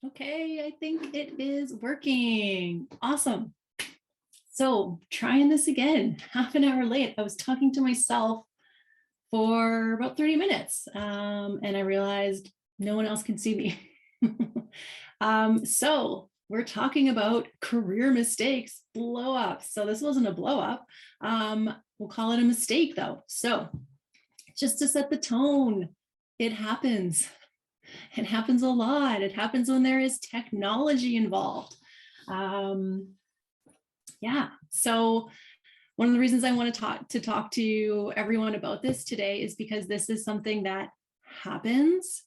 Okay, I think it is working. Awesome. So trying this again, half an hour late. I was talking to myself for about 30 minutes and I realized no one else can see me. So we're talking about career mistakes, blow ups. So this wasn't a blow up. We'll call it a mistake though. So just to set the tone, it happens. It happens a lot. It happens when there is technology involved. Yeah, so one of the reasons I want to talk to everyone about this today is because this is something that happens.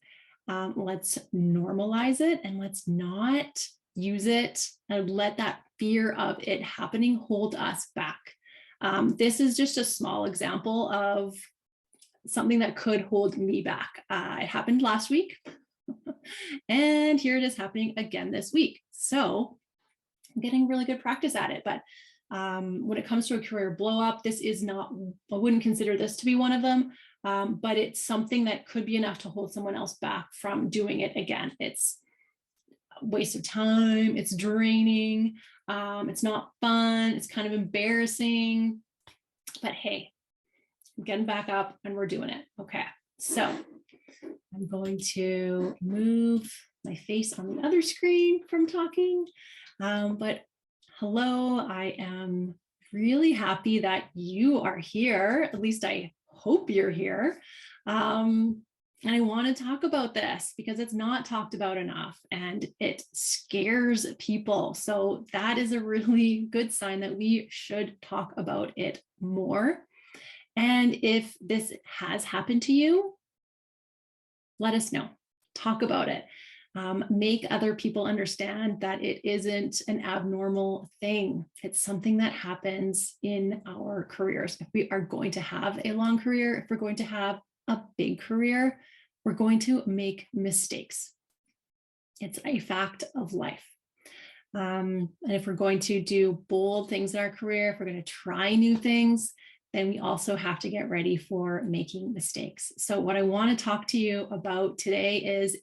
Let's normalize it and let's not use it and let that fear of it happening hold us back. This is just a small example of something that could hold me back. It happened last week and here it is happening again this week. So I'm getting really good practice at it. But when it comes to a career blow up, this is not, I wouldn't consider this to be one of them, but it's something that could be enough to hold someone else back from doing it again. It's a waste of time, it's draining, it's not fun, it's kind of embarrassing, but hey, I'm getting back up and we're doing it. Okay, so I'm going to move my face on the other screen from talking. But hello, I am really happy that you are here. At least I hope you're here. And I want to talk about this because it's not talked about enough and it scares people. So that is a really good sign that we should talk about it more. And if this has happened to you, let us know, talk about it. Make other people understand that it isn't an abnormal thing. It's something that happens in our careers. If we are going to have a long career, if we're going to have a big career, we're going to make mistakes. It's a fact of life. And if we're going to do bold things in our career, if we're going to try new things, then we also have to get ready for making mistakes. So what I want to talk to you about today is,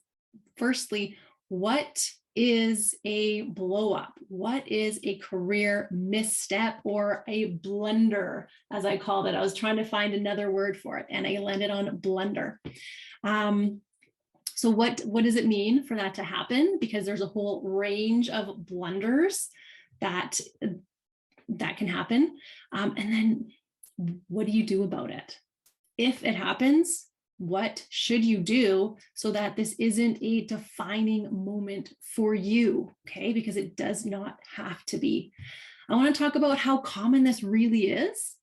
firstly, what is a blow up? What is a career misstep or a blunder, as I called it? I was trying to find another word for it and I landed on blunder. So what does it mean for that to happen? Because there's a whole range of blunders that can happen. And then what do you do about it? If it happens, what should you do so that this isn't a defining moment for you? Okay, because it does not have to be. I want to talk about how common this really is.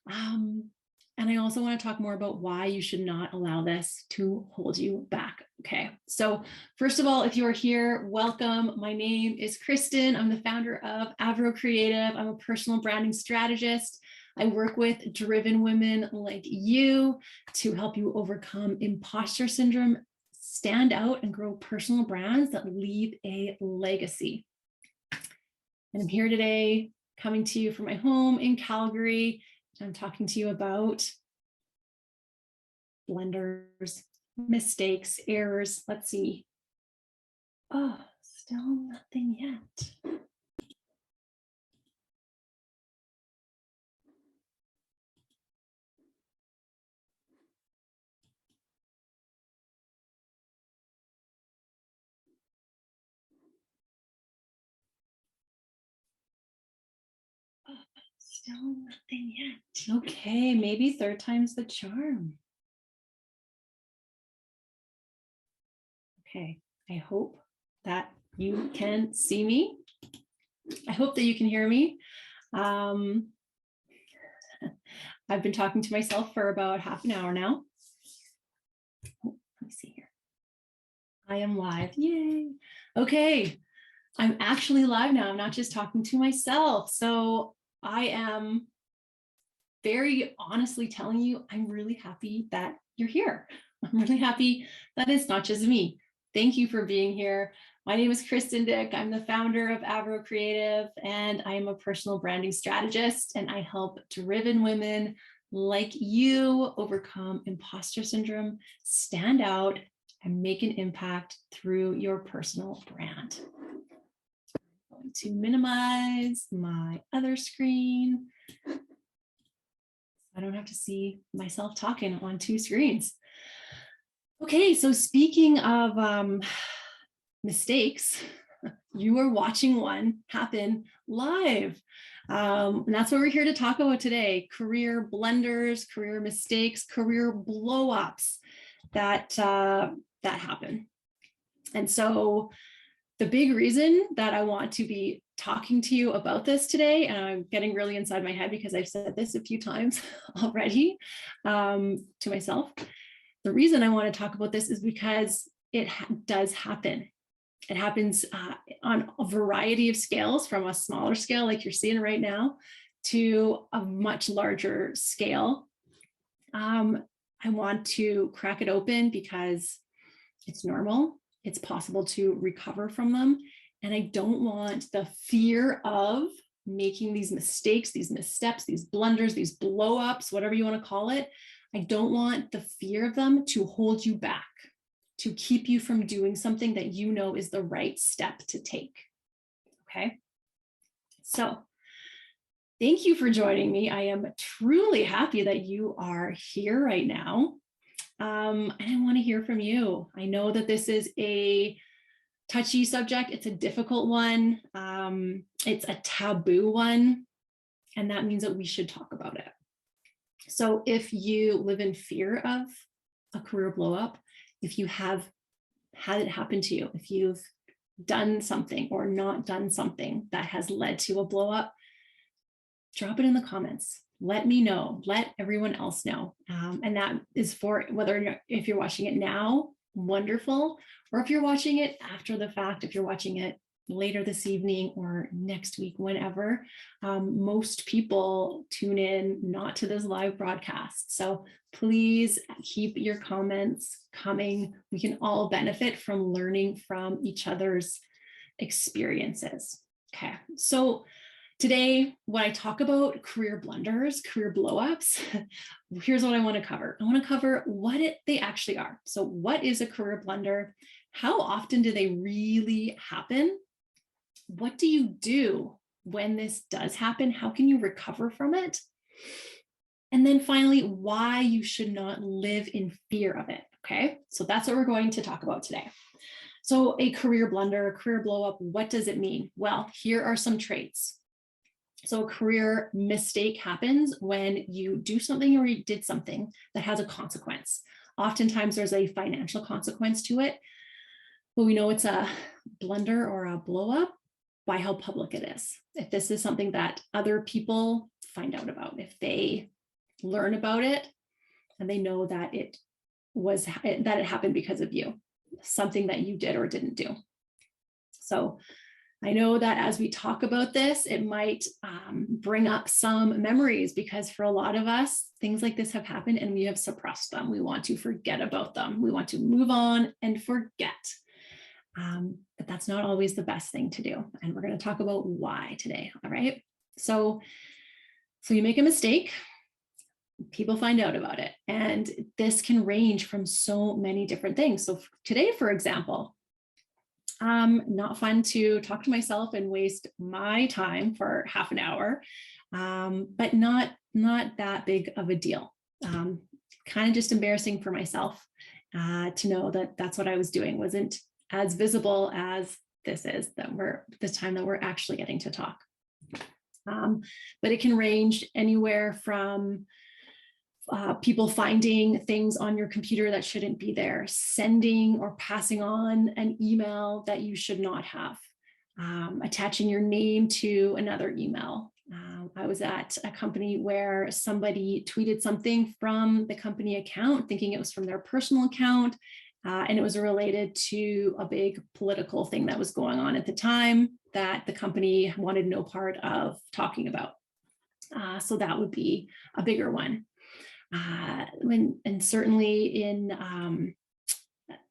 And I also want to talk more about why you should not allow this to hold you back. Okay, so first of all, if you are here, welcome. My name is Kristen. I'm the founder of Avro Creative. I'm a personal branding strategist. I work with driven women like you to help you overcome imposter syndrome, stand out, and grow personal brands that leave a legacy. And I'm here today coming to you from my home in Calgary. I'm talking to you about blunders, mistakes, errors. Let's see. Oh, still nothing yet. Still nothing yet. Okay, maybe third time's the charm. Okay, I hope that you can see me. I hope that you can hear me. I've been talking to myself for about half an hour now. Oh, let me see here. I am live. Yay. Okay, I'm actually live now. I'm not just talking to myself. So I am very honestly telling you, I'm really happy that you're here. I'm really happy that it's not just me. Thank you for being here. My name is Kristen Dyck. I'm the founder of Avro Creative, and I am a personal branding strategist, and I help driven women like you overcome imposter syndrome, stand out, and make an impact through your personal brand. I'm going to minimize my other screen. I don't have to see myself talking on two screens. Okay, so speaking of mistakes, you are watching one happen live. And that's what we're here to talk about today: career blunders, career mistakes, career blow-ups that happen. And so the big reason that I want to be talking to you about this today, and I'm getting really inside my head because I've said this a few times already to myself. The reason I want to talk about this is because it does happen. It happens on a variety of scales, from a smaller scale like you're seeing right now to a much larger scale. I want to crack it open because it's normal. It's possible to recover from them. And I don't want the fear of making these mistakes, these missteps, these blunders, these blow-ups, whatever you want to call it. I don't want the fear of them to hold you back, to keep you from doing something that you know is the right step to take. Okay. So thank you for joining me. I am truly happy that you are here right now. And I want to hear from you. I know that this is a touchy subject. It's a difficult one. It's a taboo one. And that means that we should talk about it. So if you live in fear of a career blow up, if you have had it happen to you, if you've done something or not done something that has led to a blow up, drop it in the comments. Let me know, let everyone else know. And that is for whether if you're watching it now, wonderful, or if you're watching it after the fact, if you're watching it later this evening or next week, whenever. Most people tune in not to this live broadcast. So please keep your comments coming. We can all benefit from learning from each other's experiences. Okay, so today, when I talk about career blunders, career blow-ups, here's what I want to cover. I want to cover what they actually are. So what is a career blunder? How often do they really happen? What do you do when this does happen? How can you recover from it? And then finally, why you should not live in fear of it. Okay, so that's what we're going to talk about today. So a career blunder, a career blow-up, what does it mean? Well, here are some traits. So a career mistake happens when you do something or you did something that has a consequence. Oftentimes there's a financial consequence to it, but we know it's a blunder or a blow up by how public it is. If this is something that other people find out about, if they learn about it and they know that it happened because of you, something that you did or didn't do. So I know that as we talk about this, it might bring up some memories, because for a lot of us, things like this have happened and we have suppressed them. We want to forget about them. We want to move on and forget. But that's not always the best thing to do. And we're going to talk about why today. All right. So you make a mistake, people find out about it. And this can range from so many different things. So today, for example, not fun to talk to myself and waste my time for half an hour, but not that big of a deal. Kind of just embarrassing for myself to know that that's what I was doing. Wasn't as visible as this is, this time that we're actually getting to talk. But it can range anywhere from people finding things on your computer that shouldn't be there, sending or passing on an email that you should not have, attaching your name to another email. I was at a company where somebody tweeted something from the company account, thinking it was from their personal account, and it was related to a big political thing that was going on at the time that the company wanted no part of talking about. So that would be a bigger one. And certainly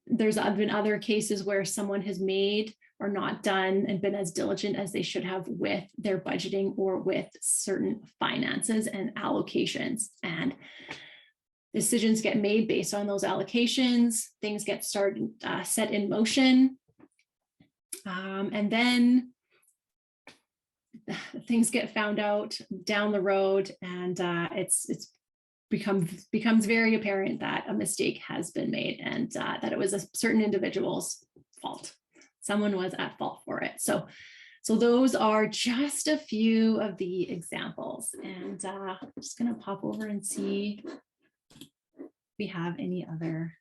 there's been other cases where someone has made or not done and been as diligent as they should have with their budgeting or with certain finances and allocations. And Decisions get made based on those allocations. Things get set in motion. And then things get found out down the road, and it's becomes very apparent that a mistake has been made, and that it was a certain individual's fault. Someone was at fault for it. So those are just a few of the examples, and I'm just going to pop over and see if we have any other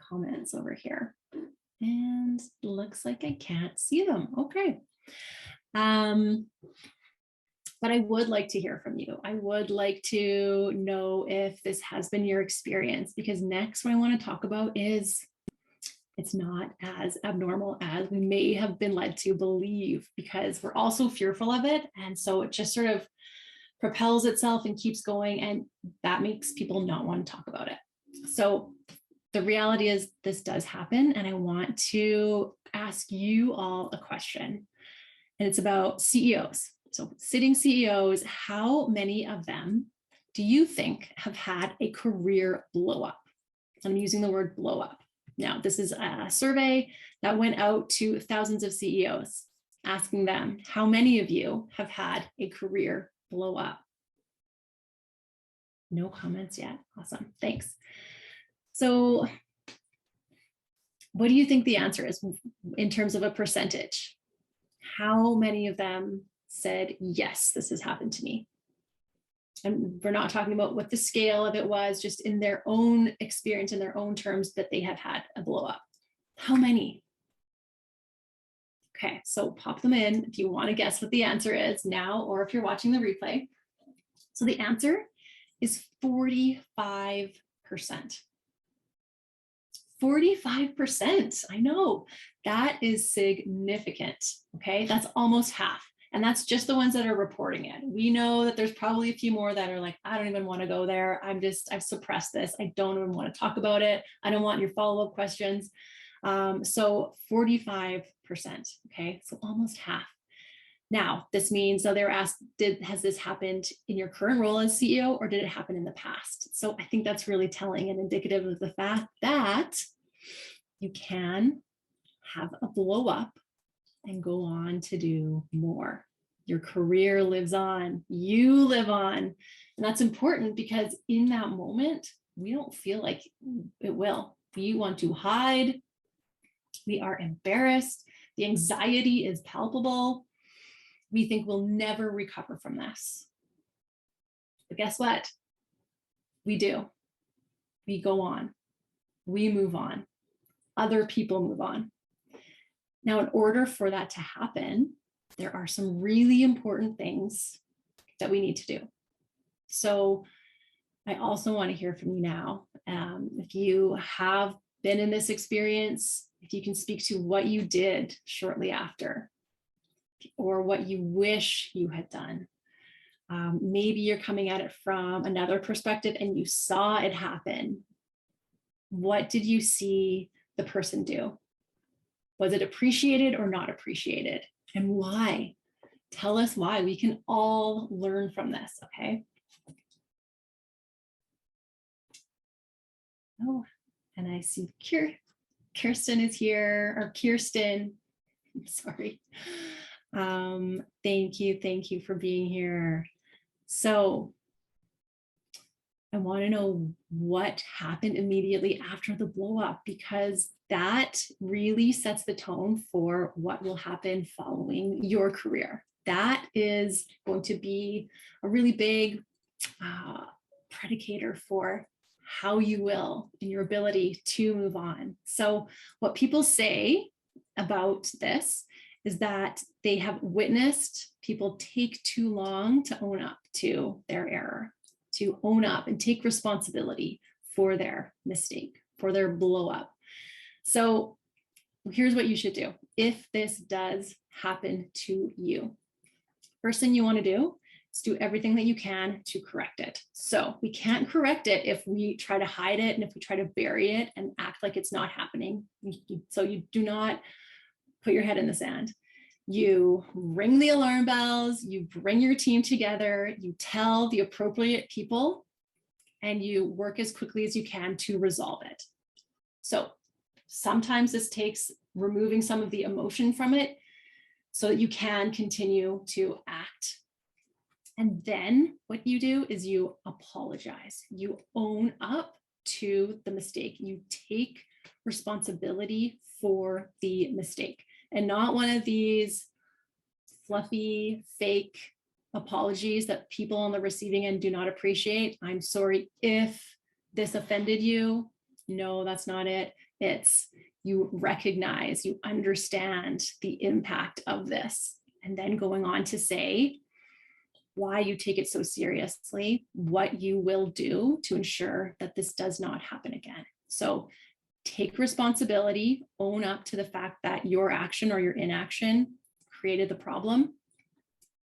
comments over here. And looks like I can't see them. Okay. But I would like to hear from you. I would like to know if this has been your experience, because next what I want to talk about is it's not as abnormal as we may have been led to believe, because we're also fearful of it. And so it just sort of propels itself and keeps going, and that makes people not want to talk about it. So the reality is this does happen, and I want to ask you all a question, and it's about CEOs. So sitting CEOs, how many of them do you think have had a career blow up? I'm using the word blow up. Now, this is a survey that went out to thousands of CEOs, asking them, how many of you have had a career blow up? No comments yet. Awesome. Thanks. So what do you think the answer is in terms of a percentage? How many of them said, yes, this has happened to me? And we're not talking about what the scale of it was, just in their own experience, in their own terms, that they have had a blow up. How many? Okay, so pop them in if you want to guess what the answer is now, or if you're watching the replay. So the answer is 45%. 45%. I know that is significant. Okay, that's almost half. And that's just the ones that are reporting it. We know that there's probably a few more that are like, I don't even want to go there. I've suppressed this. I don't even want to talk about it. I don't want your follow-up questions. So 45%. Okay, so almost half. Now, this means, so they're asked, has this happened in your current role as CEO, or did it happen in the past? So I think that's really telling and indicative of the fact that you can have a blow up and go on to do more. Your career lives on, you live on. And that's important, because in that moment, we don't feel like it will. We want to hide. We are embarrassed. The anxiety is palpable. We think we'll never recover from this. But guess what? We do. We go on. We move on. Other people move on. Now, in order for that to happen, there are some really important things that we need to do. So I also want to hear from you now. If you have been in this experience, if you can speak to what you did shortly after, or what you wish you had done. Maybe you're coming at it from another perspective and you saw it happen. What did you see the person do? Was it appreciated or not appreciated? And why? Tell us why. We can all learn from this, okay? Oh, and I see Kirsten is here, or Kirsten, sorry. Thank you for being here. So I want to know what happened immediately after the blow up, because that really sets the tone for what will happen following your career. That is going to be a really big predicator for how you will and your ability to move on. So what people say about this is that they have witnessed people take too long to own up to their error, to own up and take responsibility for their mistake, for their blow up. So here's what you should do if this does happen to you. First thing you want to do is do everything that you can to correct it. So we can't correct it if we try to hide it and if we try to bury it and act like it's not happening. So you do not put your head in the sand. You ring the alarm bells, you bring your team together, you tell the appropriate people and you work as quickly as you can to resolve it. So sometimes this takes removing some of the emotion from it so that you can continue to act. And then what you do is you apologize. You own up to the mistake. You take responsibility for the mistake, and not one of these fluffy, fake apologies that people on the receiving end do not appreciate. I'm sorry if this offended you. No, that's not it. It's you recognize, you understand the impact of this, and then going on to say why you take it so seriously, what you will do to ensure that this does not happen again. So take responsibility, own up to the fact that your action or your inaction created the problem.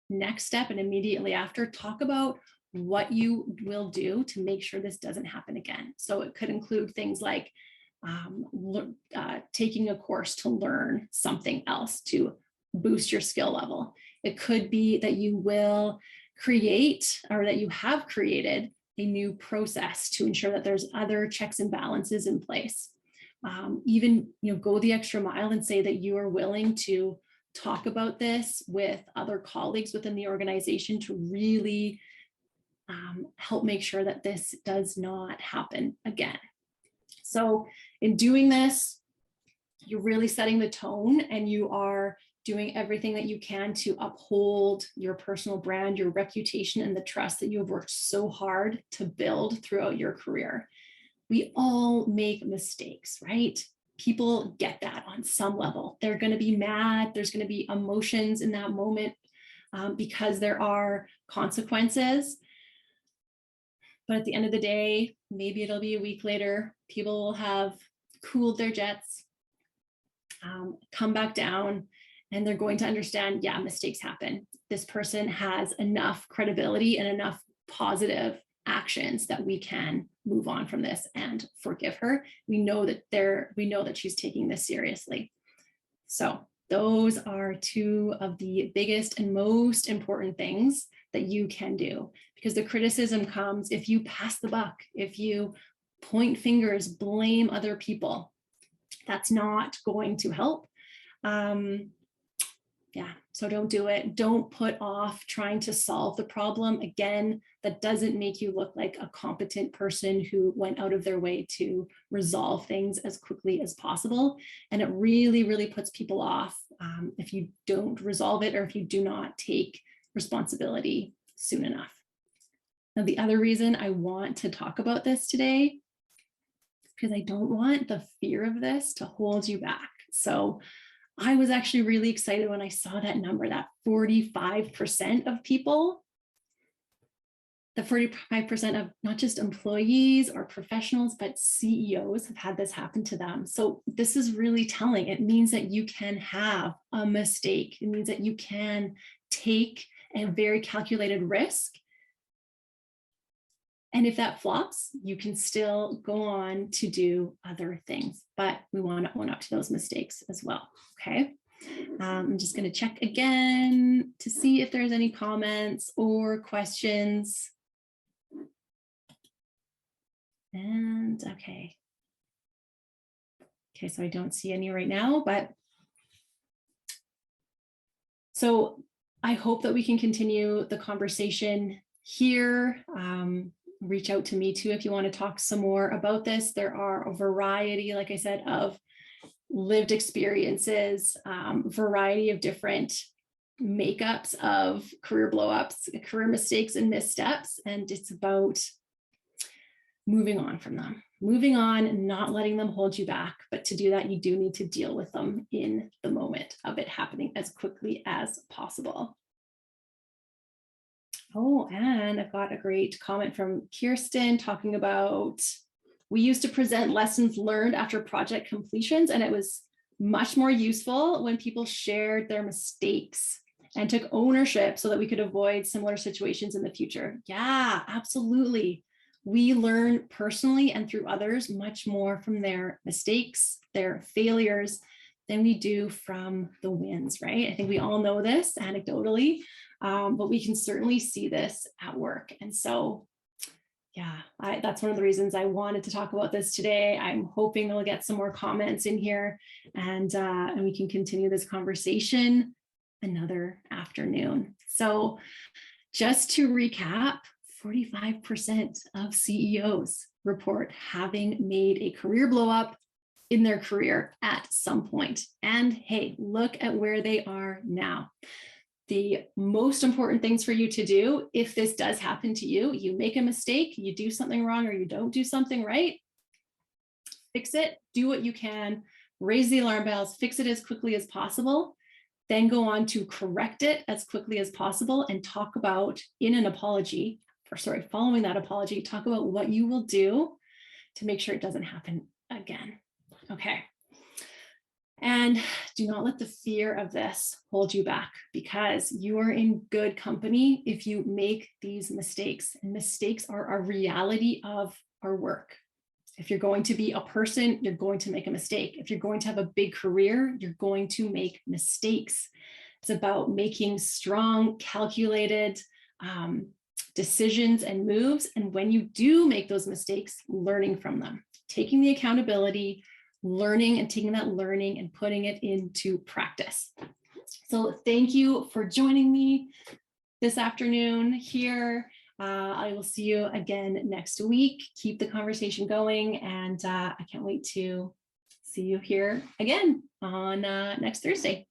Next step, and immediately after, talk about what you will do to make sure this doesn't happen again. So it could include things like taking a course to learn something else to boost your skill level. It could be that you will create, or that you have created, a new process to ensure that there's other checks and balances in place. Even, go the extra mile and say that you are willing to talk about this with other colleagues within the organization to really help make sure that this does not happen again. So in doing this, you're really setting the tone, and you are doing everything that you can to uphold your personal brand, your reputation, and the trust that you have worked so hard to build throughout your career. We all make mistakes, right? People get that on some level. They're going to be mad. There's going to be emotions in that moment because there are consequences. But at the end of the day, maybe it'll be a week later, people will have cooled their jets, come back down, and they're going to understand, yeah, mistakes happen. This person has enough credibility and enough positive actions that we can move on from this and forgive her. We know that she's taking this seriously. So those are two of the biggest and most important things that you can do, because the criticism comes if you pass the buck, if you point fingers, blame other people. That's not going to help. So don't do it. Don't put off trying to solve the problem. Again, that doesn't make you look like a competent person who went out of their way to resolve things as quickly as possible. And it really, really puts people off if you don't resolve it, or if you do not take responsibility soon enough. Now, the other reason I want to talk about this today is because I don't want the fear of this to hold you back. So I was actually really excited when I saw that number, that 45% of people, the 45% of not just employees or professionals, but CEOs have had this happen to them. So this is really telling. It means that you can have a mistake. It means that you can take a very calculated risk. And if that flops, you can still go on to do other things, but we want to own up to those mistakes as well. Okay. I'm just going to check again to see if there's any comments or questions. And okay. Okay, so I don't see any right now, but so I hope that we can continue the conversation here. Reach out to me too if you want to talk some more about this. There are a variety, like I said, of lived experiences, variety of different makeups of career blowups, career mistakes and missteps. And it's about moving on from them, moving on and not letting them hold you back. But to do that, you do need to deal with them in the moment of it happening as quickly as possible. Oh, and I've got a great comment from Kristen talking about, we used to present lessons learned after project completions, and it was much more useful when people shared their mistakes and took ownership so that we could avoid similar situations in the future. Yeah, absolutely. We learn personally and through others much more from their mistakes, their failures, than we do from the wins, right? I think we all know this anecdotally. But we can certainly see this at work. And so, Yeah, that's one of the reasons I wanted to talk about this today. I'm hoping we'll get some more comments in here, and we can continue this conversation another afternoon. So just to recap, 45% of CEOs report having made a career blow up in their career at some point. And hey, look at where they are now. The most important things for you to do, if this does happen to you, you make a mistake, you do something wrong, or you don't do something right, fix it, do what you can, raise the alarm bells, fix it as quickly as possible, then go on to correct it as quickly as possible and talk about in an apology, or sorry, following that apology, talk about what you will do to make sure it doesn't happen again. Okay. And do not let the fear of this hold you back, because you are in good company if you make these mistakes. And mistakes are a reality of our work. If you're going to be a person, you're going to make a mistake. If you're going to have a big career, you're going to make mistakes. It's about making strong, calculated decisions and moves. And when you do make those mistakes, learning from them, taking the accountability, learning and taking that learning and putting it into practice. So thank you for joining me this afternoon here. I will see you again next week. Keep the conversation going, and I can't wait to see you here again on next Thursday.